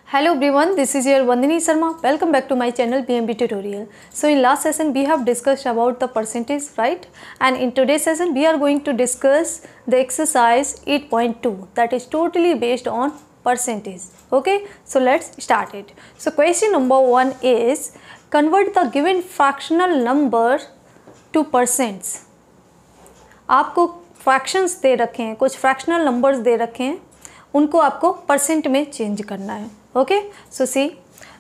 Hello everyone, this is your Vandini Sharma. Welcome back to my channel PMB Tutorial. So in last session we have discussed about the percentage, right? And in today's session we are going to discuss the exercise 8.2 that is totally based on percentage. Okay, so let's start it. So question number 1 is convert the given fractional number to percents. आपको fractions दे रखे हैं, कुछ fractional numbers they रखे हैं, उनको आपको percent में change करना है. Okay, so see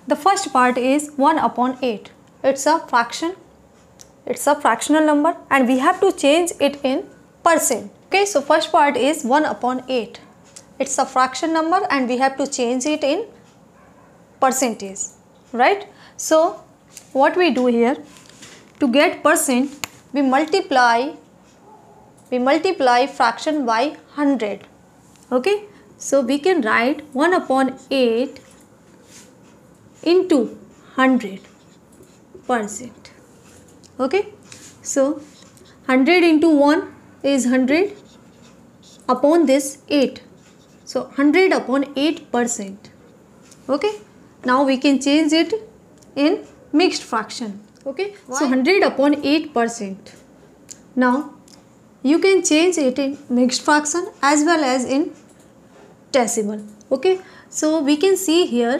the first part is 1/8. It's a fraction, it's a fractional number and we have to change it in percent. Okay, so first part is 1/8. It's a fraction number and we have to change it in percentage, right? So what we do here, to get percent we multiply fraction by 100. Okay, so we can write 1/8 into 100%. Okay, so 100 into 1 is 100 upon this 8, so 100 upon 8%. Okay, now we can change it in mixed fraction. Okay, why? So 100 upon 8%. Now you can change it in mixed fraction as well as in decimal. Okay, so we can see here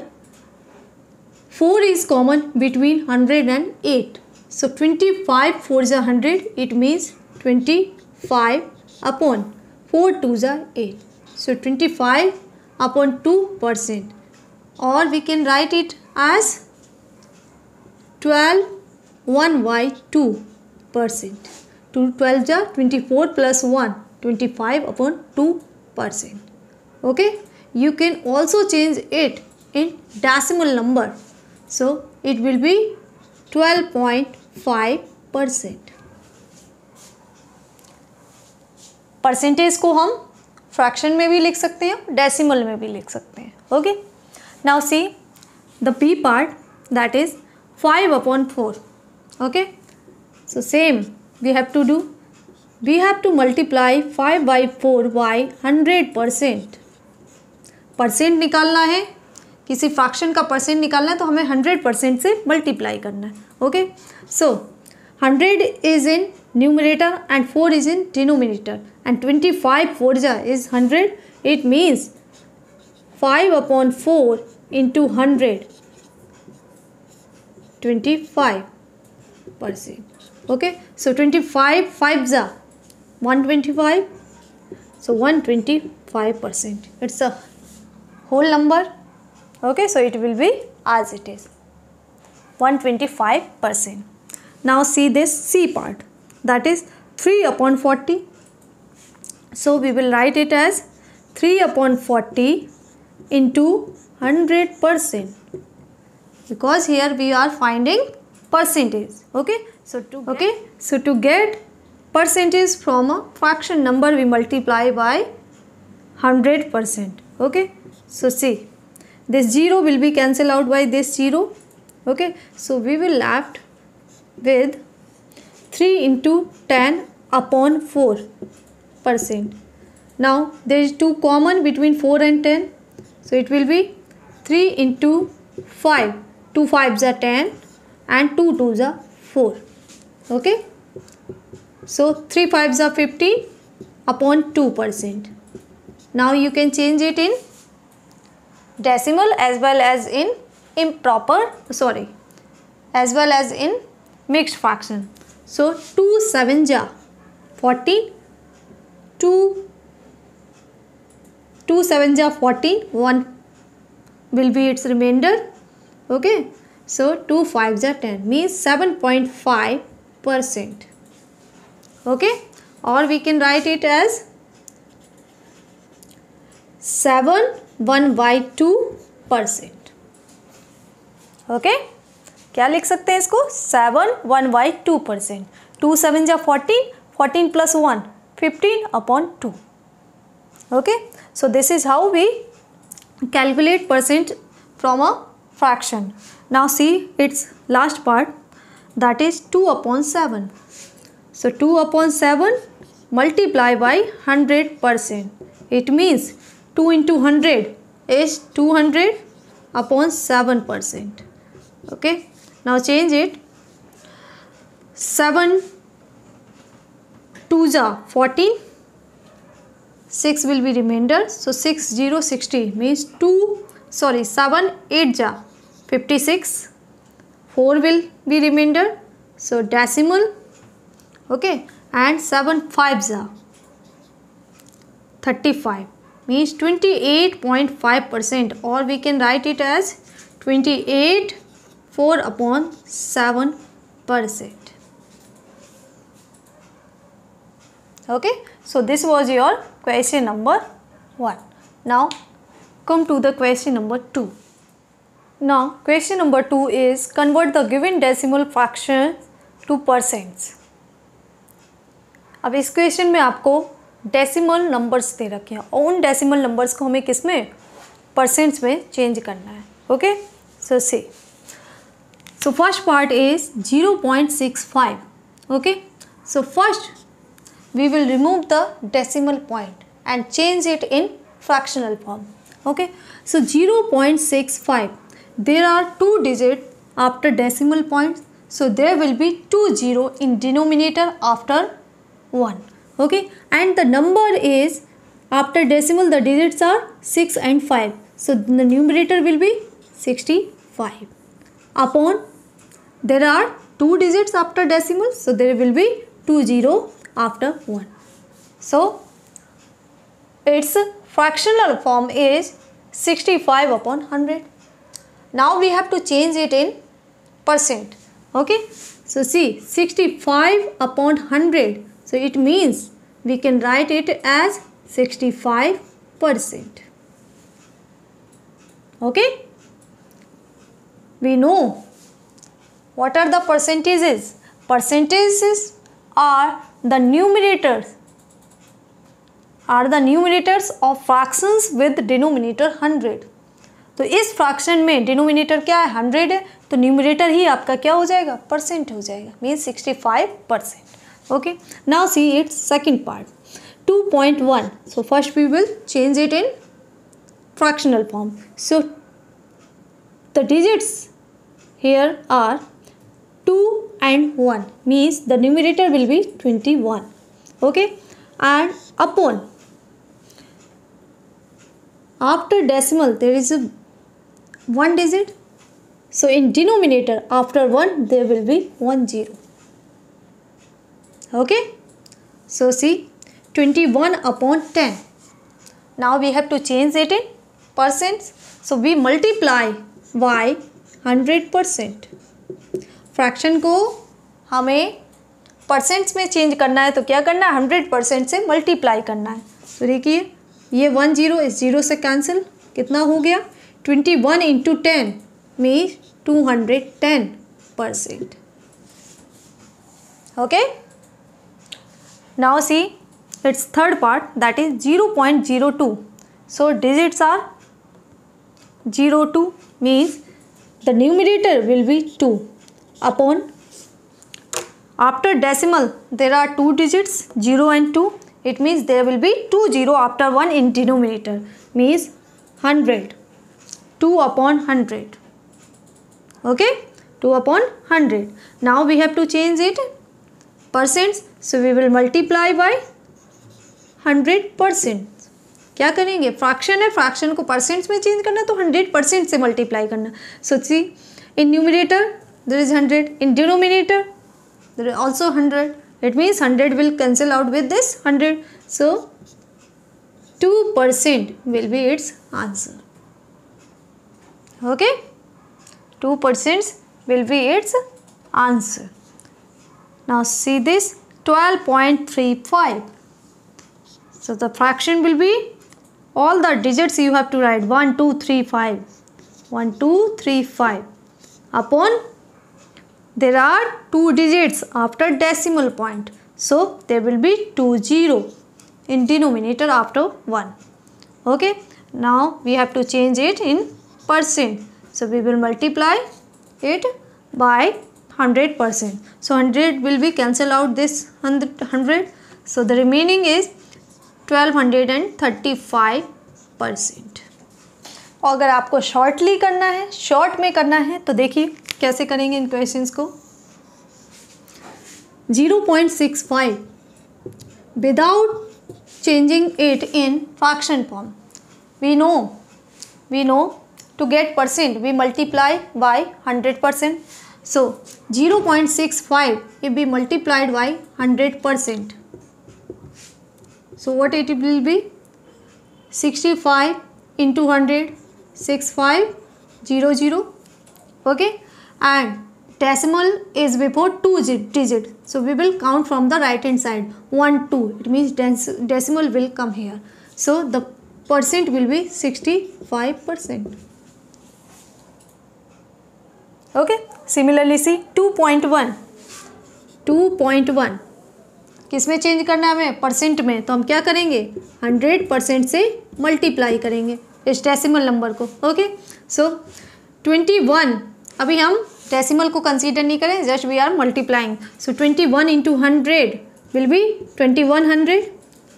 4 is common between 100 and 8. So 25 4 is 100, it means 25 upon 4 2 is 8. So 25 upon 2%, or we can write it as 12 1 by 2%. 12 is 24 plus 1, 25 upon 2%. Okay, you can also change it in decimal number, so it will be 12.5%. Percentage को हम fraction में भी लिख सकते हैं, decimal में भी लिख सकते हैं. Okay, now see the B part, that is 5/4. Okay, so same we have to do, we have to multiply 5/4 by 100%. Percent निकालना है, किसी फ्रैक्शन का परसेंट निकालना है तो हमें 100% से मल्टीप्लाई करना है. Okay, so 100 is in numerator and 4 is in denominator and 25 4 is 100. It means 5/4 into 100, 25%. Okay, so 25 5s are 125, so 125%. It's a whole number. Okay, so it will be as it is 125%. Now see this C part, that is 3/40. So we will write it as 3/40 into 100%, because here we are finding percentage. Okay, so to get percentage from a fraction number we multiply by 100%. Okay, so see this 0 will be cancelled out by this 0. Okay, so we will left with 3 into 10 upon 4%. Now there is 2 common between 4 and 10, so it will be 3 into 5. 2 5s are 10 and 2 2s are 4. Okay, so 3 5s are 15 upon 2%. Now you can change it in decimal as well as in mixed fraction. So 2 7s are 14, 2 7s are 14, 1 will be its remainder. Okay, so 2 5s are 10, means 7.5%. Okay, or we can write it as 7 1/2%. Okay, क्या लिख सकते हैं इसको? 7 1/2%. 2 7s are 14, 14 plus 1 15 upon 2. Okay, so this is how we calculate percent from a fraction. Now see its last part, that is 2/7. So 2/7 multiply by 100%. It means 2 into 100 is 200 upon 7%. Okay, now change it. 7 2s are 14, 6 will be remainder, so 6 0 60 means 7 8 ja 56, 4 will be remainder, so decimal. Okay, and 7 5s are 35 means 28.5%, or we can write it as 28 4 upon 7%. Okay, so this was your question number 1. Now come to the question number 2. Now question number 2 is convert the given decimal fraction to percents. अब इस question में आपको decimal numbers they रखे हैं और उन decimal numbers को हमें किस में, परसेंट्स में चेंज करना है. Okay, so see, so first part is 0.65. Okay, so first we will remove the decimal point and change it in fractional form. Okay, so 0.65, there are 2 digits after decimal points, so there will be 2 0 in denominator after 1. Okay, and the number is after decimal, the digits are 6 and 5, so the numerator will be 65 upon, there are 2 digits after decimal, so there will be 2 0 after 1. So its fractional form is 65 upon 100. Now we have to change it in percent. Okay, so see, 65 upon 100, so it means we can write it as 65%. Okay, we know what are the percentages. Percentages are the numerators of fractions with denominator 100. तो इस fraction में denominator क्या है, 100 है, तो numerator ही आपका क्या हो जाएगा, परसेंट हो जाएगा, means 65%. Okay, now see it's second part 2.1. So first we will change it in fractional form. So the digits here are 2 and 1, means the numerator will be 21. Okay, and upon, after decimal there is a 1 digit, so in denominator after 1 there will be 1 0. Okay, so see, 21 upon 10. Now we have to change it in percents, so we multiply by 100%. Fraction को हमें percents में change करना है, तो क्या करना है, 100% से मल्टीप्लाई करना है. तो देखिए ये 1 0 इस 0 से कैंसिल, कितना हो गया, 21 into 10 means 210%. Okay, now see it's third part, that is 0.02. So digits are 02 means the numerator will be 2 upon, after decimal there are 2 digits 0 and 2, it means there will be 2 0 after 1 in denominator, means 100, 2 upon 100. Okay, 2 upon 100. Now we have to change it percents, so we will multiply by 100%. क्या करेंगे, fraction है, fraction को percents में change करना, तो 100% से multiply करना. सो सी, in numerator there is 100, in denominator there is also 100, it means 100 will cancel out with this 100, so 2% will be its answer. Okay, 2% will be its answer. Now see this 12.35. So the fraction will be, all the digits you have to write 1 2 3 5, 1 2 3 5 upon, there are 2 digits after decimal point, so there will be 2 0 in denominator after 1. Okay, now we have to change it in percent, so we will multiply it by 100%. So 100 will be cancel out this 100, so the remaining is 1235%. और अगर आपको shortly करना है, short में करना है, तो देखिए कैसे करेंगे इन क्वेश्चंस को। 0.65 without changing it in fraction form. We know to get percent we multiply by 100%. So 0.65 if we multiplied by 100%. So what it will be? 65 into 100, 6500. Okay, and decimal is before 2 digit, so we will count from the right hand side 1 2, it means decimal will come here, so the percent will be 65%. okay, similarly see 2.1 किस में change करना है हमें? Percent में। तो हम क्या करेंगे? 100% से मल्टीप्लाई करेंगे इस डेसिमल नंबर को। ओके, सो 21 अभी हम डेसिमल को कंसीडर नहीं करें, just we are multiplying. So 21 into 100 will be 2100.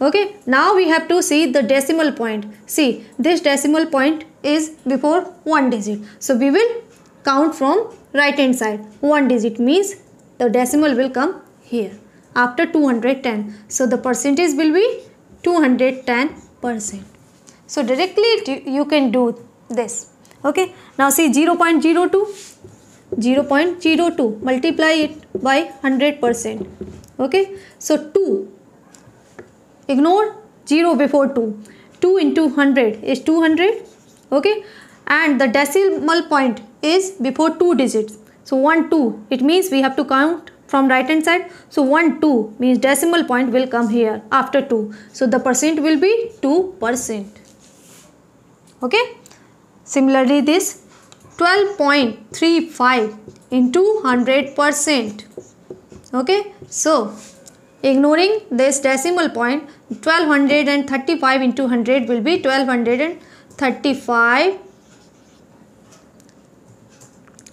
Okay, now we have to see the decimal point. See, this decimal point is before 1 digit, so we will count from right hand side. 1 digit means the decimal will come here after 210, so the percentage will be 210%. So directly you can do this. Okay, now see 0.02 multiply it by 100%. Okay, so 2, ignore 0 before 2, 2 into 100 is 200. Okay, and the decimal point is before 2 digits, so 1 2, it means we have to count from right hand side. So 1 2 means decimal point will come here after 2, so the percent will be 2%. Okay, similarly this 12.35 into 100%. Okay, so ignoring this decimal point, 1235 into 100 will be 1235,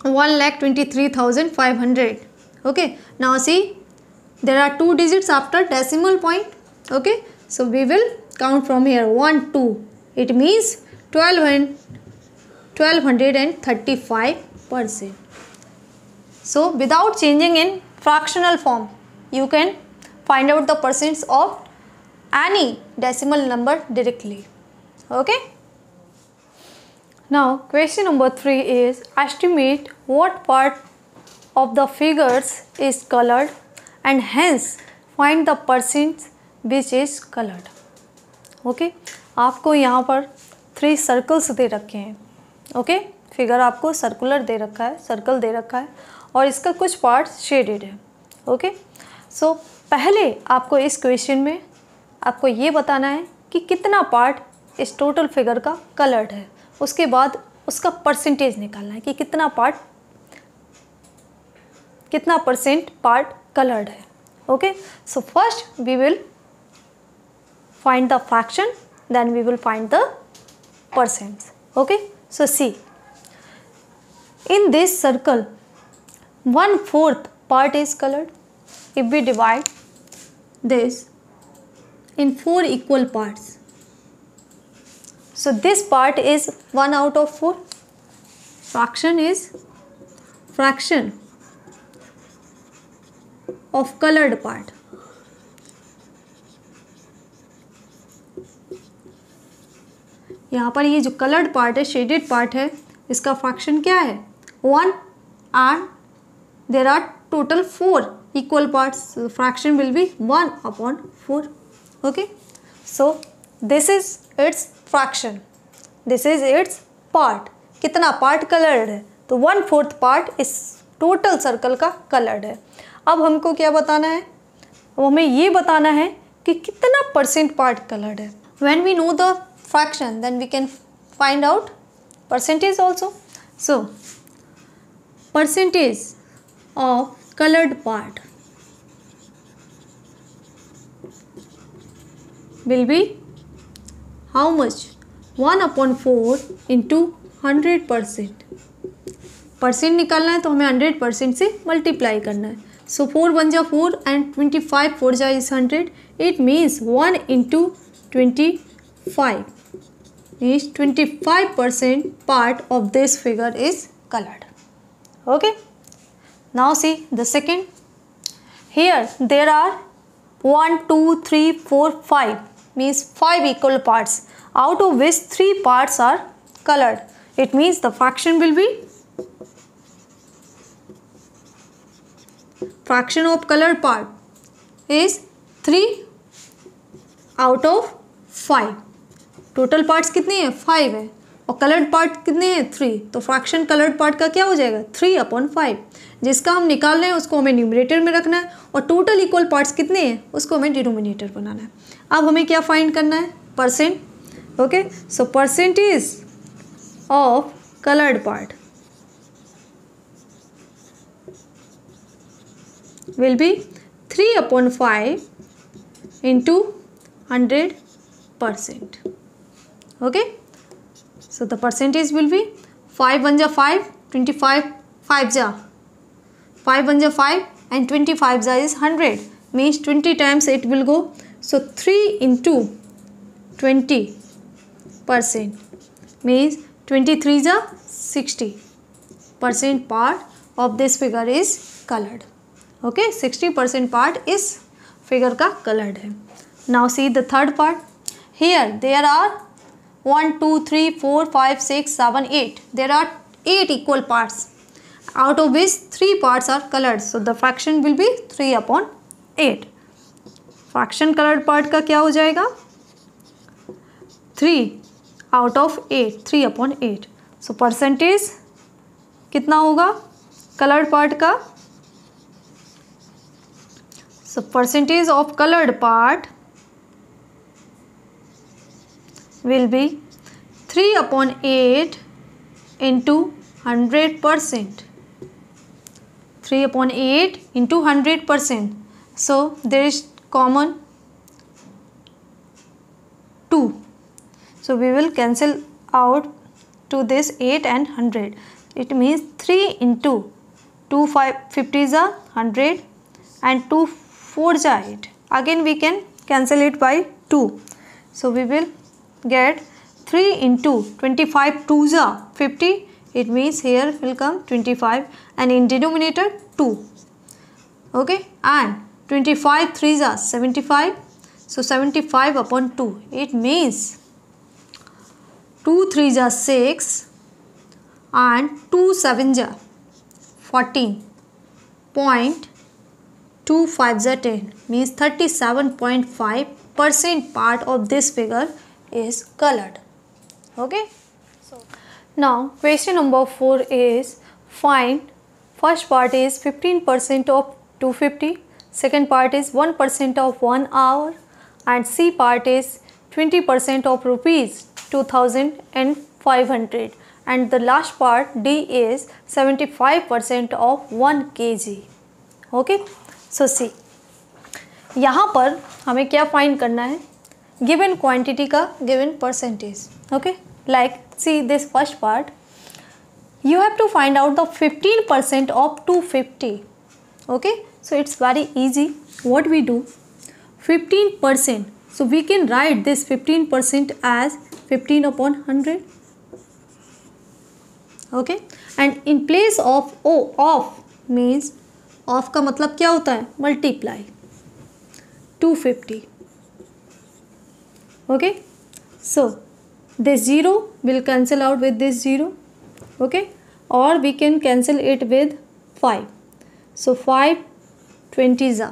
1,23,500. Okay, now see there are 2 digits after decimal point. Okay, so we will count from here 1 2, it means 1235%. So without changing in fractional form, you can find out the percents of any decimal number directly. Okay, now question number 3 is estimate what part of the figures is colored and hence find the percent which is colored. Okay, आपको यहाँ पर 3 circles दे रखे हैं। Okay, figure आपको circular दे रखा है, circle दे रखा है और इसका कुछ पार्ट शेडेड है। ओके, सो पहले आपको इस क्वेश्चन में आपको ये बताना है कि कितना पार्ट इस टोटल फिगर का कलर्ड है, उसके बाद उसका परसेंटेज निकालना है कि कितना परसेंट पार्ट कलर्ड है। Okay, so first we will find the fraction, then we will find the percents. Okay, so see in this circle 1/4 part is colored. If we divide this in 4 equal parts, so this part is 1 out of 4. Fraction is fraction of colored part. यहाँ पर ये जो coloured part है, shaded part है, इसका fraction क्या है? 1 and there are total 4 equal parts, fraction will be 1/4. Okay, so this is its fraction, this is its part. कितना पार्ट कलर्ड है? तो 1/4 पार्ट इस टोटल सर्कल का कलर्ड है। अब हमको क्या बताना है? अब हमें ये बताना है कि कितना परसेंट पार्ट कलर्ड है। When we know the fraction, then we can find out percentage also. So percentage of colored part will be how much? 1/4 into 100%. Percent निकालना है तो हमें 100% से मल्टीप्लाई करना है। सो 4 1 जा 4 एंड 25 4 जा is 100, it means 1 into 25 means 25% part of this figure is colored. Okay, now see the second. Here there are 1 2 3 4 5 means 5 equal parts, out of which 3 parts are colored. It means the fraction will be, fraction of colored part is 3 out of 5. Total parts कितने हैं 5 है और coloured part कितने हैं 3, तो fraction coloured part का क्या हो जाएगा 3/5. जिसका हम निकाल रहे हैं उसको हमें न्यूमरेटर में रखना है और टोटल इक्वल पार्ट्स कितने हैं उसको हमें डिनोमिनेटर बनाना है. अब हमें क्या फाइंड करना है percent. Okay, so percentage of coloured part will be 3/5 into 100%. Okay, so the percentage will be 5 1 5, 25 5 ja 5 1 5 and 25 ja is 100, means 20 times it will go. So 3 into 20% means 23 ja 60% part of this figure is colored. Okay, 60% part is figure का colored है. Now see the third part. Here there are 1 2 3 4 5 6 7 8. There are 8 equal parts, out of which 3 parts are colored. So the fraction will be 3/8. Fraction colored part का क्या हो जाएगा 3 out of 8, 3/8. So percentage कितना होगा colored part का. So percentage of colored part will be 3/8 into 100%. 3/8 into 100%. So there is common 2. So we will cancel out to this 8 and 100. It means 3 into 2 50 is 100 and 2 4 ja 8. Again we can cancel it by 2. So we will get 3 into 25 2 ja 50. It means here will come 25 and in denominator 2. Okay, and 25 3 ja 75. So 75/2. It means 2 3 ja 6 and 2 7 ja 14.25 ja 10, means 37.5% part of this figure is colored. Okay, so now question number 4 is find, first part is 15% of 250, second part is 1% of 1 hour, and C part is 20% of rupees 2500, and the last part D is 75% of 1 kg. Okay, so see यहाँ पर हमें क्या find करना है given quantity का given percentage. Okay, like see this first part, you have to find out the 15% of 250. Okay, so it's very easy. What we do, 15%, so we can write this 15% as 15/100. Okay, and in place of of means of का मतलब क्या होता है multiply 250. Okay, so this 0 will cancel out with this 0. Okay, और we can cancel it with 5. So 5 20 जा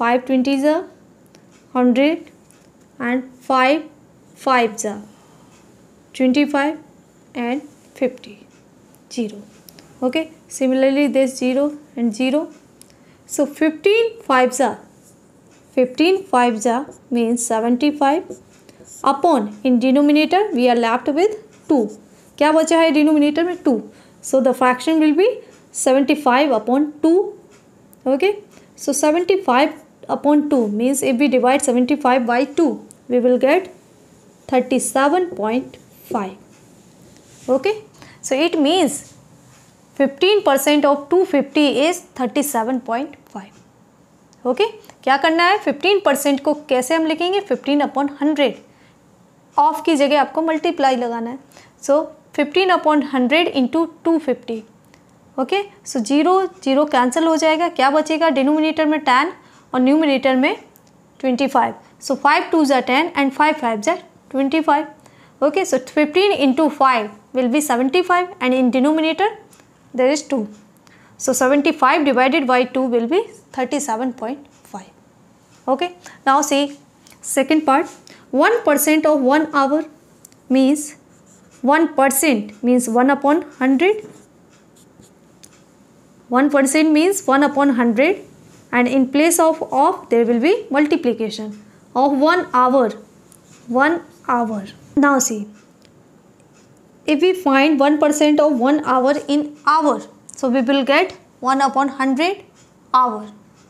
5 20 जा 100 and 5 5 जा 25 and 50 0. Okay, similarly this 0 and 0. So 15 5s means 75 upon, in denominator we are left with 2. क्या बचा है denominator में 2. So the fraction will be 75/2. Okay, so 75/2 means if we divide 75 by 2 we will get 37.5. Okay, so it means 15% of 250 is 37.5. Okay, क्या करना है 15% को कैसे हम लिखेंगे 15/100. ऑफ की जगह आपको मल्टीप्लाई लगाना है। सो 15/100 इंटू 250। ओके, सो 0 कैंसिल हो जाएगा, क्या बचेगा, डिनोमिनेटर में 10 और न्यूमिनेटर में 25। सो 5 2s are 10 and 5 5s are 25. Okay, so 15 into 5 will be 75 and in denominator there is 2. So 75 divided by 2 will be 37.5. Okay, now see second part. 1% of 1 hour means 1% means 1/100. 1% means 1/100 and in place of there will be multiplication of 1 hour. 1 hour. Now see, if we find 1% of 1 hour in hour, so we will get 1/100 hour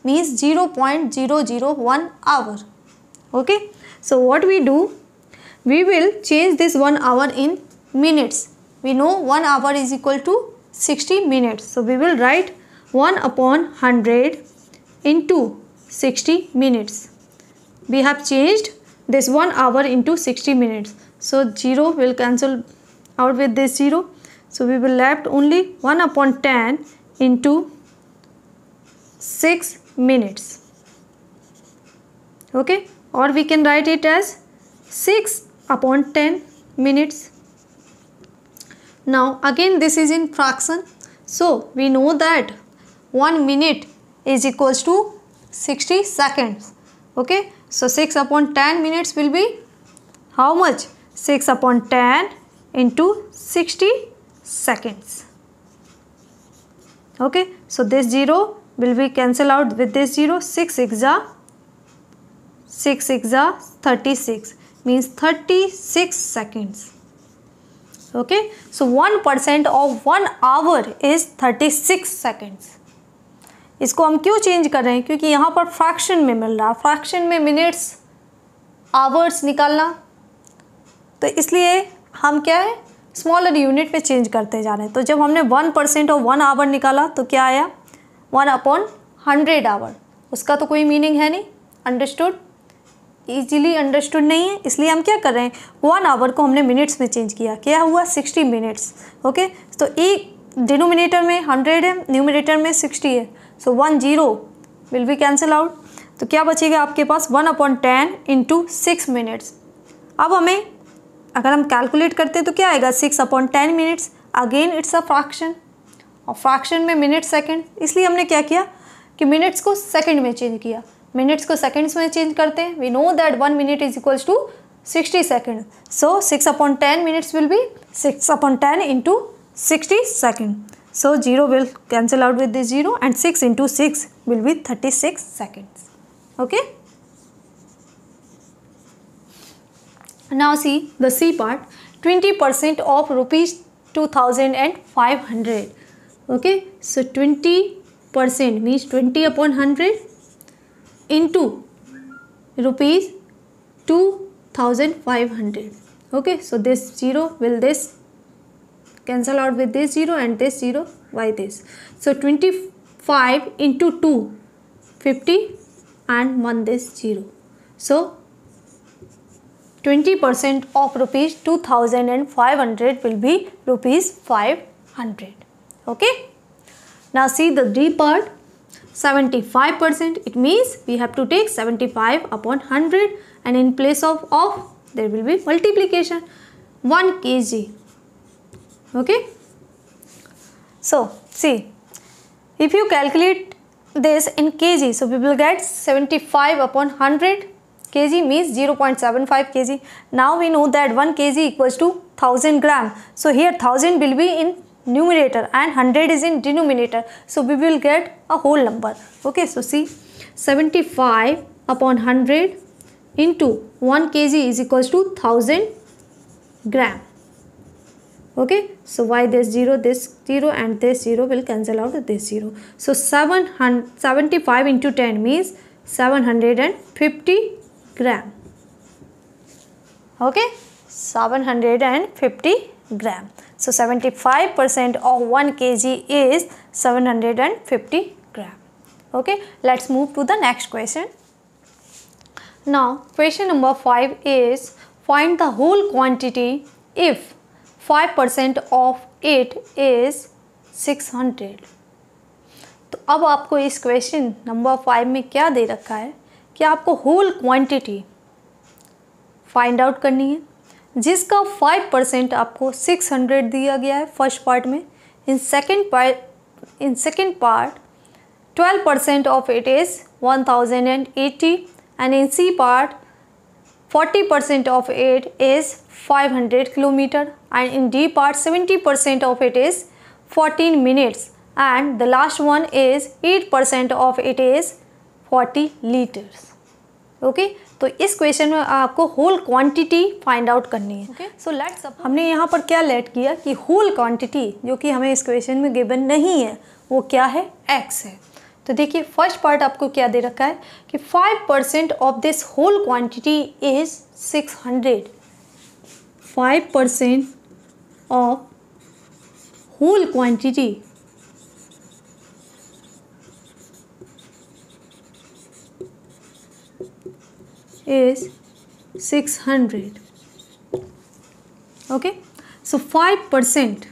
means 0.001 hour. Okay, so what we do, we will change this 1 hour in minutes. We know 1 hour is equal to 60 minutes. So we will write 1/100 into 60 minutes. We have changed this 1 hour into 60 minutes. So 0 will cancel out with this 0. So we will left only 1/10 into 6 minutes. Okay, or we can write it as 6/10 minutes. Now again this is in fraction. So we know that 1 minute is equals to 60 seconds. Okay, so 6/10 minutes will be how much? 6/10 into 60 seconds. Okay, so this 0 will be cancel out with this 0. 6 6 are 36 means 36 seconds. Okay, so 1% of 1 hour is 36 seconds. इसको हम क्यों change कर रहे हैं? क्योंकि यहाँ पर fraction में मिल रहा है, फ्रैक्शन में मिनट्स आवर्स निकालना, तो इसलिए हम क्या है स्मॉलर यूनिट में चेंज करते जा रहे हैं। तो जब हमने 1% ऑफ 1 आवर निकाला तो क्या आया 1/100 आवर। उसका तो कोई मीनिंग है नहीं, अंडरस्टूड, ईजीली अंडरस्टूड नहीं है, इसलिए हम क्या कर रहे हैं 1 आवर को हमने मिनट्स में चेंज किया, क्या हुआ 60 मिनट्स। ओके, तो एक डिनोमिनेटर में 100 है, न्यूमिनेटर में 60 है, सो 1 0 विल बी कैंसिल आउट। तो क्या बचेगा आपके पास 1/10 इंटू 6 मिनट्स। अब हमें अगर हम कैलकुलेट करते हैं तो क्या आएगा 6/10 minutes. Again it's a fraction और फ्रैक्शन में मिनट सेकंड, इसलिए हमने क्या किया कि मिनट्स को सेकंड में चेंज किया। मिनट्स को सेकंड्स में चेंज करते हैं, we know that 1 minute is equals to 60 second. So 6/10 minutes will be 6/10 into 60 second. So 0 will cancel out with this 0 and 6 into 6 will be 36 seconds. Okay. Now see the C part. 20% of rupees 2,500. Okay. So 20% means 20/100 into rupees 2,500. Okay. So this 0 will this cancel out with this 0 and this 0 by this. So 25 into 2 50 and 1 this 0. So 20% of rupees 2,500 will be rupees 500. Okay. Now see the D part. 75%, it means we have to take 75/100 and in place of there will be multiplication 1 kg. Okay, so see if you calculate this in kg, so we will get 75/100 kg means 0.75 kg. Now we know that 1 kg equals to 1000 gram. So here 1000 will be in numerator and 100 is in denominator. So we will get a whole number. Okay, so see 75/100 into 1 kg is equals to 1000 gram. Okay, so why this 0 and this 0 will cancel out with this 0. So 75 into 10 means 750 gram. Okay, 750 gram. So 75% of 1 kg is 750 gram. Okay, let's move to the next question. Now question number 5 is find the whole quantity if 5% of it is 600। तो अब आपको इस question number 5 में क्या दे रखा है कि आपको होल क्वांटिटी फाइंड आउट करनी है, जिसका 5% आपको 600 दिया गया है फर्स्ट पार्ट में। In second part 12% of it is 1080 and in C part 40% of it is 500 kilometer and in D part 70% of it is 14 minutes and the last one is 8% of it is 40 liters। Okay तो इस question में आपको whole quantity find out करनी है। Okay so let's हमने यहाँ पर क्या लेट किया कि होल क्वांटिटी जो कि हमें इस क्वेश्चन में गिवन नहीं है वो क्या है, x है। तो देखिए फर्स्ट पार्ट आपको क्या दे रखा है कि 5% of this whole quantity is 600। 5% of whole quantity is 600। okay so 5%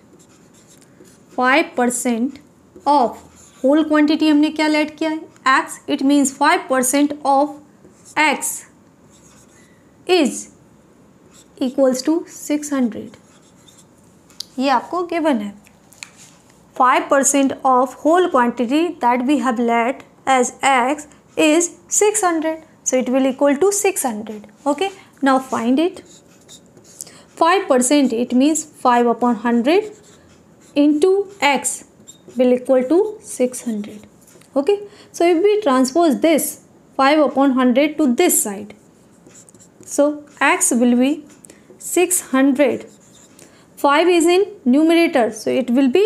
of whole quantity हमने क्या लेट किया है, x। It means 5% of x is equals to 600। ये आपको गिवन है। 5% of whole quantity that we have let as x is 600, so it will equal to 600। okay now find it। 5% it means 5 upon 100 into x will equal to 600। okay so if we transpose this 5 upon 100 to this side, so x will be 600। 5 is in numerator, so it will be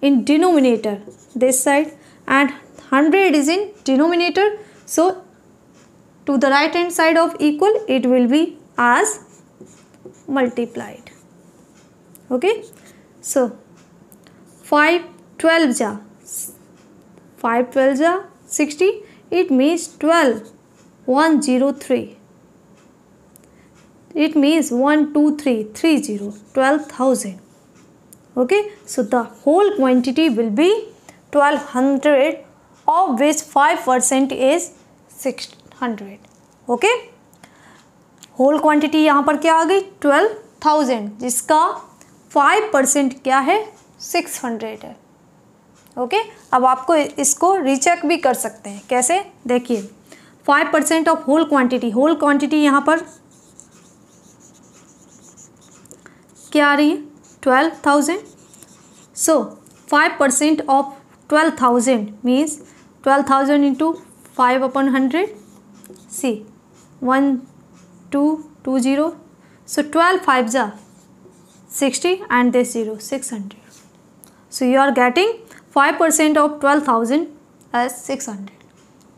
in denominator this side and 100 is in denominator, so to the right hand side of equal it will be as multiplied। okay so 5 12 जा 60, it means 103। it means 12330 12,000। okay so the whole quantity will be 1200 of which 5% is 600। Okay whole quantity यहाँ पर क्या आ गई 12,000 जिसका 5% क्या है 600 है। Okay अब आपको इसको रीचेक भी कर सकते हैं। कैसे, देखिए 5% ऑफ होल क्वांटिटी यहाँ पर क्या आ रही है 12,000। सो 5% of 12,000 means 12,000 into 5 upon 100। see 1 2 2 0, so 12 5 जा 60 and this 0 600, so you are getting 5% of 12,000 as 600।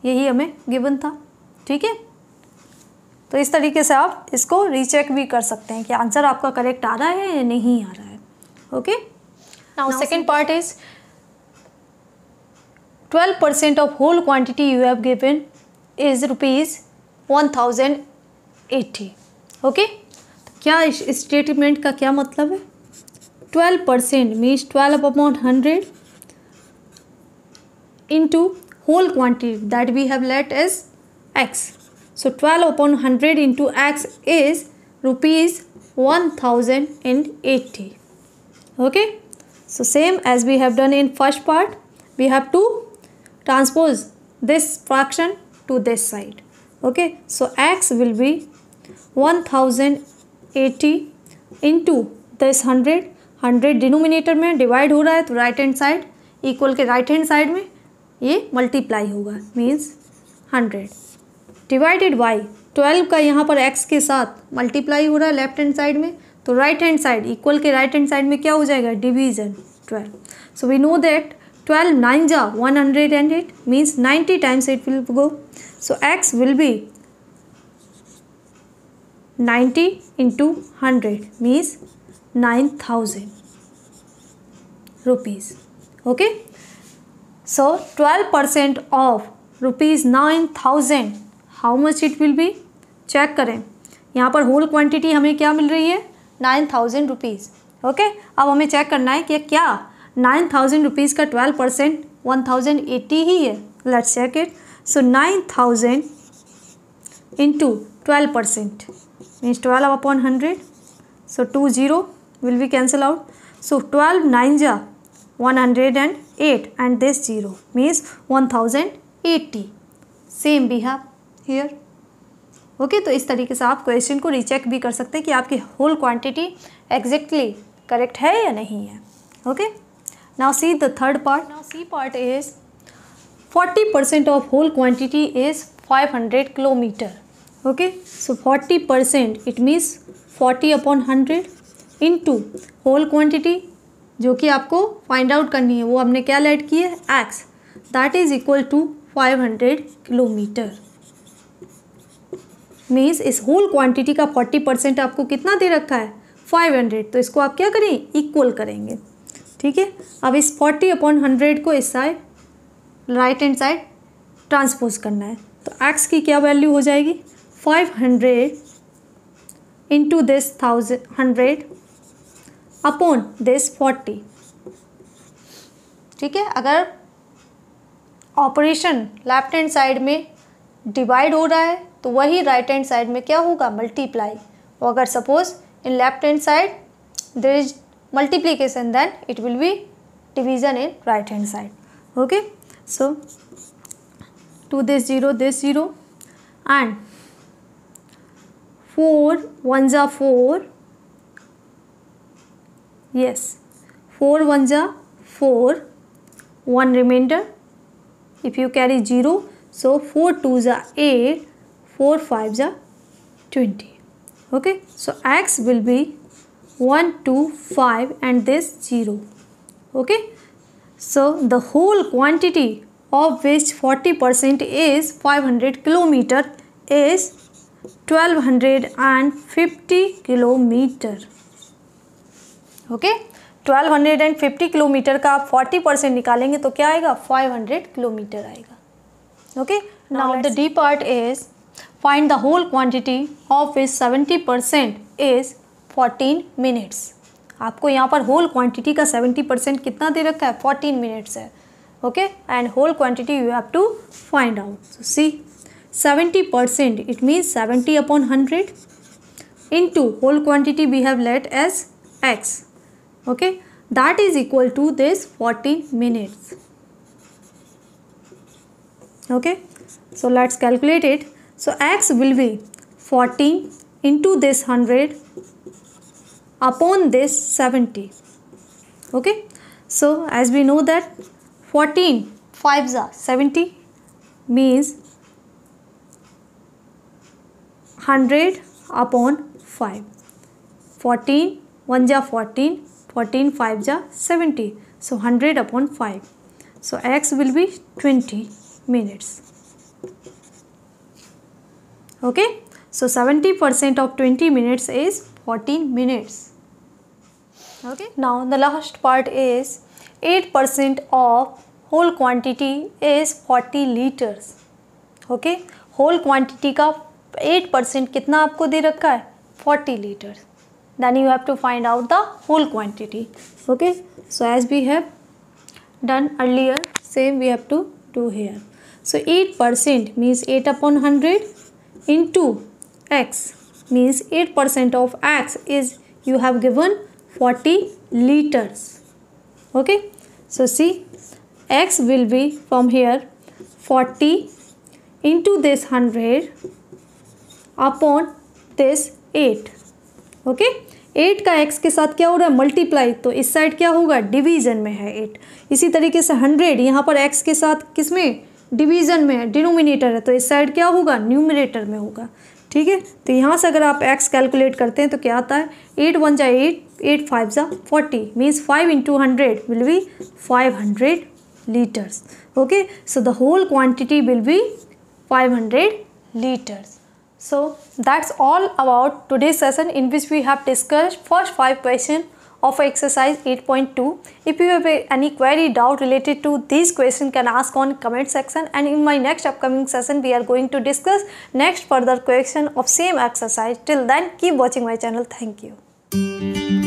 यही हमें गिवन था। ठीक है, तो इस तरीके से आप इसको रीचेक भी कर सकते हैं कि आंसर आपका करेक्ट आ रहा है या नहीं आ रहा है। Okay now second part is 12% of whole quantity you have given is rupees 1080। Okay तो क्या इस स्टेटमेंट का क्या मतलब है, 12% means 12 upon 100 into whole quantity that we have let as x, so 12 upon 100 into x is rupees 1080। okay so same as we have done in first part, we have to transpose this fraction to this side। okay so x will be 1080 into this 100 denominator में divide हो रहा है तो right hand side equal के right hand side में ये multiply होगा means 100 divided by 12 का यहाँ पर x के साथ मल्टीप्लाई हो रहा है लेफ्ट हैंड साइड में, तो राइट हैंड साइड इक्वल के राइट हैंड साइड में क्या हो जाएगा division 12। So we know that 12 9 जा 108 means 90 times it will go, so x will be 90 into 100 means 9,000 rupees। okay so 12% of rupees 9,000 how much it will be, check करें यहाँ पर whole quantity हमें क्या मिल रही है 9,000 रुपीज़। ओके, अब हमें चेक करना है कि क्या 9,000 रुपीज़ का 12% 1080 ही है। Let's check it. So 9,000 into 12% means 12 upon 100. So 2 0 will be cancel out. So 12 9 ja 108 and this 0 means 1080. Same we have here. Okay, तो इस तरीके से आप क्वेश्चन को रीचेक भी कर सकते हैं कि आपकी होल क्वांटिटी एग्जैक्टली करेक्ट है या नहीं है। Okay, now see the third part. Now C part is 40% of whole quantity is 500 kilometre. Okay, so 40% it means 40 upon 100 into whole quantity जो कि आपको फाइंड आउट करनी है, वो हमने क्या लेट की है x, that is equal to 500 kilometre. Means इस होल क्वांटिटी का 40% आपको कितना दे रखा है 500, तो इसको आप क्या करें इक्वल करेंगे। ठीक है, अब इस 40 upon 100 को इस side right hand side transpose करना है, तो x की क्या वैल्यू हो जाएगी 500 इंटू दिस 100 अपॉन दिस 40। ठीक है, अगर ऑपरेशन लेफ्ट हैंड साइड में डिवाइड हो रहा है तो वही राइट हैंड साइड में क्या होगा मल्टीप्लाई, और अगर suppose in left hand side there is multiplication then it will be division in right hand side. Okay, so to this 0 and 4 1s are 4, yes 4 1s are 4, 1 remainder if you carry 0, so 4 2s are 8, 4 5s are 20. Okay, so x will be 1 2 5 and this 0. Okay, so the whole quantity of which 40% is 500 kilometer is 1250 kilometer. Okay, 1250 kilometre का आप 40% निकालेंगे तो क्या आएगा 500 kilometre आएगा। Okay, now the D part is find the whole quantity of which 70% is 14 minutes. आपको यहाँ पर होल क्वांटिटी का 70% कितना दे रखा है 14 मिनट्स है। Okay, and whole quantity you have to find out. So see 70% it means 70 upon 100 into whole quantity we have let as x. Okay, that is equal to this 14 minutes. Okay, so let's calculate it. So x will be 14 into this 100 upon this 70. Okay, so as we know that 14 5s are 70 means 100 upon 5. 14 1s are 14, 14 5s are 70, so 100 upon 5. So x will be 20 minutes. Okay, so 70% of 20 minutes is 14 minutes. Okay, now the last part is 8% of whole quantity is 40 liters. Okay, whole quantity का 8% कितना आपको दे रखा है 40 liters. Then you have to find out the whole quantity. Okay, so as we have done earlier, same we have to do here. So 8% means 8 upon 100 into x means 8% of x is you have given 40 liters. Okay, so see x will be from here 40 into this 100 upon this 8. Okay, 8 का x के साथ क्या हो रहा है multiply, तो इस side क्या होगा डिवीजन में है 8। इसी तरीके से 100 यहाँ पर x के साथ किस में डिवीजन में है, डिनोमिनेटर है, तो इस साइड क्या होगा न्यूमरेटर में होगा। ठीक है, तो यहाँ से अगर आप x कैलकुलेट करते हैं तो क्या आता है 8 1 जा 8, 8 5 जा 40 means 5 into 100 will be 500 liters. Okay, so the whole quantity will be 500 liters. So that's all about today's session in which we have discussed first 5 questions of exercise 8.2. If you have any query, doubt related to these questions, can ask on comment section, and in my next upcoming session we are going to discuss next further question of same exercise. Till then, keep watching my channel. Thank you.